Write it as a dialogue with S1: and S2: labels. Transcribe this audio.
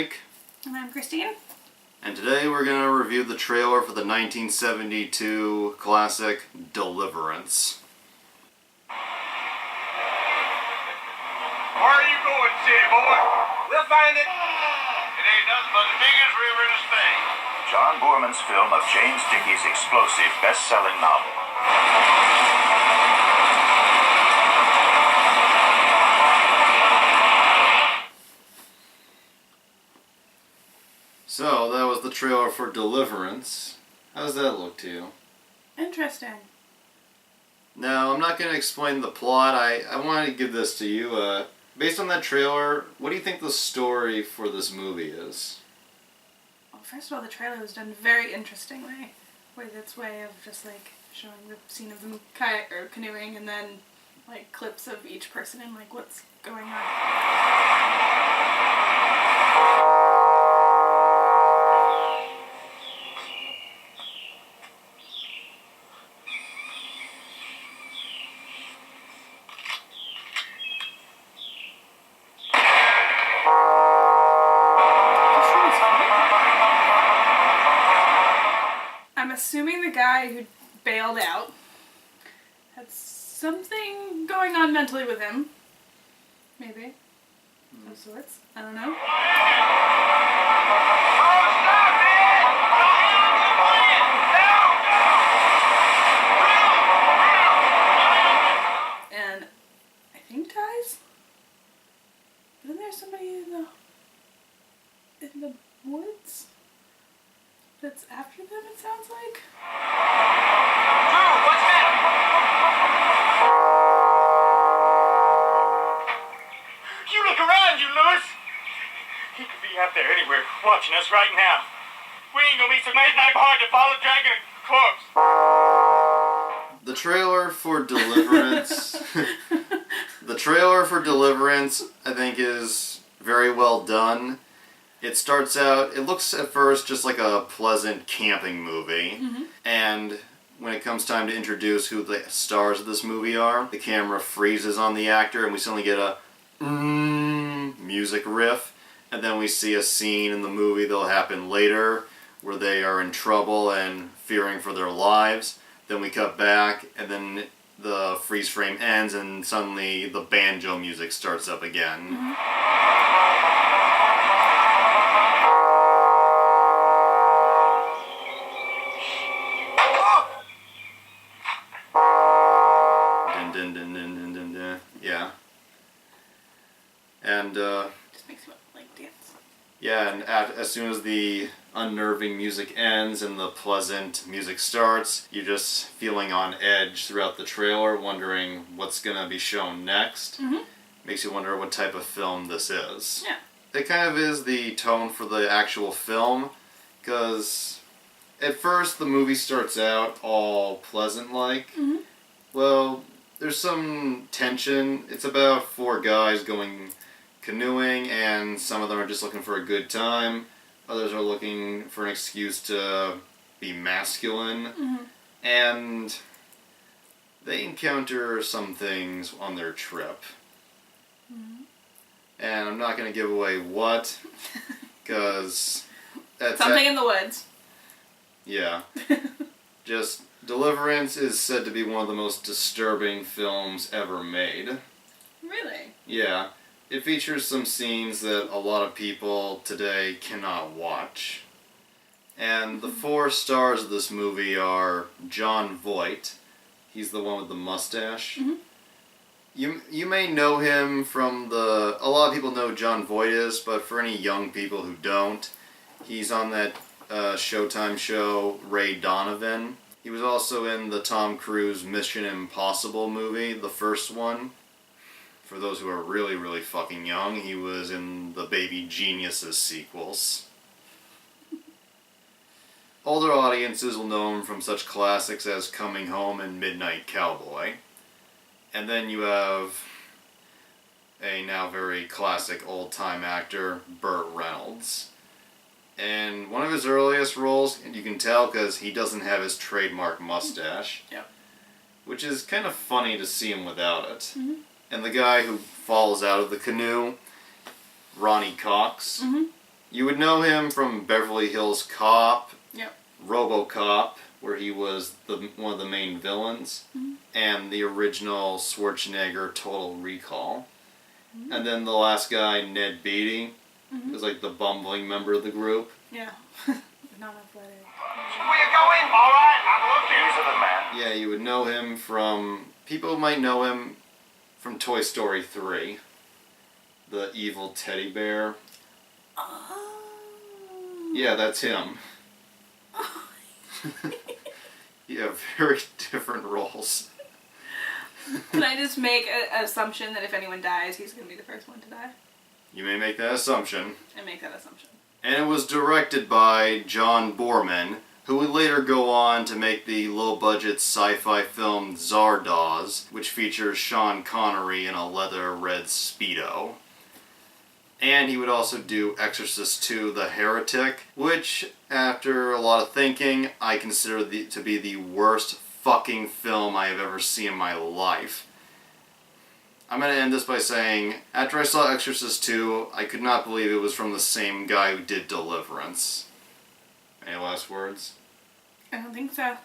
S1: Mike.
S2: And I'm Christine.
S1: And today we're going to review the trailer for the 1972 classic Deliverance.
S3: Where are you going, city boy? We'll find it. It ain't nothing but the biggest river in Spain.
S4: John Boorman's film of James Dickey's explosive best-selling novel.
S1: So, that was the trailer for Deliverance. How does that look to you?
S2: Interesting.
S1: Now, I'm not going to explain the plot. I wanted to give this to you. Based on that trailer, what do you think the story for this movie is?
S2: Well, first of all, the trailer was done very interestingly, with its way of just like showing the scene of them canoeing, and then like clips of each person and like what's going on. I'm assuming the guy who bailed out had something going on mentally with him. Maybe. Of sorts. I don't know. And I think ties? Isn't there somebody in the woods? That's after them, it sounds like.
S3: Drew, what's that? You look around, you Lewis. He could be out there anywhere watching us right now. We ain't gonna be so midnight hard to follow dragging a corpse.
S1: The trailer for Deliverance... the trailer for Deliverance, I think, is very well done. It starts out, it looks at first just like a pleasant camping movie, and when it comes time to introduce who the stars of this movie are, the camera freezes on the actor and we suddenly get a music riff, and then we see a scene in the movie that'll happen later where they are in trouble and fearing for their lives. Then we cut back, and then the freeze frame ends and suddenly the banjo music starts up again. Yeah. And,
S2: Just makes me like dance.
S1: yeah, and as soon as the unnerving music ends and the pleasant music starts, you're just feeling on edge throughout the trailer, wondering what's gonna be shown next. Makes you wonder what type of film this is.
S2: Yeah.
S1: It kind of is the tone for the actual film, because at first the movie starts out all pleasant-like. Well, there's some tension. It's about 4 guys going canoeing, and some of them are just looking for a good time. Others are looking for an excuse to be masculine. And they encounter some things on their trip. And I'm not going to give away what, because that's...
S2: Something in the woods.
S1: Yeah. Just... Deliverance is said to be one of the most disturbing films ever made.
S2: Really?
S1: Yeah. It features some scenes that a lot of people today cannot watch. And the 4 stars of this movie are Jon Voight. He's the one with the mustache. You may know him from the... A lot of people know who Jon Voight is, but for any young people who don't, he's on that Showtime show, Ray Donovan. He was also in the Tom Cruise Mission Impossible movie, the first one. For those who are really, really fucking young, he was in the Baby Geniuses sequels. Older audiences will know him from such classics as Coming Home and Midnight Cowboy. And then you have a now very classic old-time actor, Burt Reynolds. And one of his earliest roles, and you can tell because he doesn't have his trademark mustache.
S2: Yep.
S1: Which is kind of funny to see him without it. And the guy who falls out of the canoe, Ronnie Cox, You would know him from Beverly Hills Cop,
S2: Yep.
S1: RoboCop, where he was one of the main villains, and the original Schwarzenegger Total Recall. And then the last guy, Ned Beatty, was like the bumbling member of the group.
S2: Yeah. Not athletic.
S3: Where you going? All right, I'm looking.
S4: These are the men.
S1: Yeah, you would know him from... People might know him from Toy Story 3. The evil teddy bear.
S2: Oh.
S1: Yeah, that's him. You have very different roles.
S2: Can I just make an assumption that if anyone dies, he's going to be the first one to die?
S1: You may make that assumption.
S2: I make that assumption.
S1: And it was directed by John Boorman, who would later go on to make the low-budget sci-fi film Zardoz, which features Sean Connery in a leather red Speedo. And he would also do Exorcist II: The Heretic, which, after a lot of thinking, I consider to be the worst fucking film I have ever seen in my life. I'm going to end this by saying, after I saw Exorcist II, I could not believe it was from the same guy who did Deliverance. Any last words?
S2: I don't think so.